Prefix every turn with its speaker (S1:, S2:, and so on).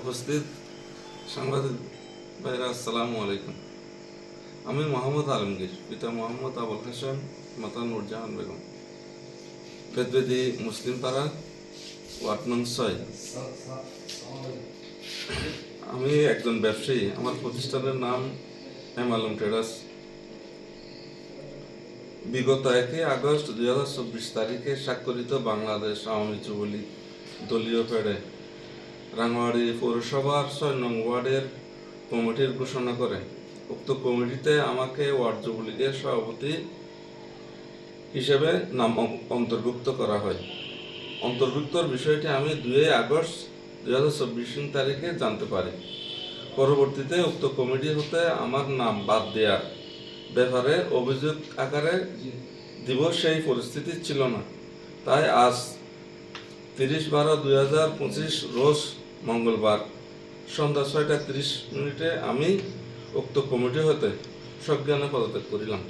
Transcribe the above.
S1: উপস্থিত সাংবাদিক ভাইরা আসসালামু আলাইকুম। আমি মোহাম্মদ আলমগীর, পিতা মোহাম্মদ আবুল হাসান, মাতা নূরজাহান বেগম, বেদবেদি মুসলিম পাড়া, ওয়ার্ড নং 6। আমি একজন ব্যবসায়ী। আমার প্রতিষ্ঠানের নাম এম আলম ট্রেডার্স। বিগত 1 আগস্ট 2024 তারিখে স্বাক্ষরিত বাংলাদেশ আওয়ামী যুবলীগ দলীয় পেড়ে রাঙামাটি পৌরসভার 6 নং ওয়ার্ডের কমিটির ঘোষণা করে। উক্ত কমিটিতে আমাকে ওয়ার্ড যুবলীগের সভাপতি হিসেবে নাম অন্তর্ভুক্ত করা হয়। অন্তর্ভুক্তর বিষয়টি আমি 2 আগস্ট 2024 তারিখে জানতে পারি। পরবর্তীতে উক্ত কমিটি হতে আমার নাম বাদ দেওয়ার ব্যাপারে অভিযোগ আকারে দিব সেই পরিস্থিতি ছিল না। তাই আজ 30/12/2025 রোজ মঙ্গলবার সন্ধ্যা 6টা 30 মিনিটে আমি উক্ত কমিটি হতে সজ্ঞানে পদত্যাগ করিলাম।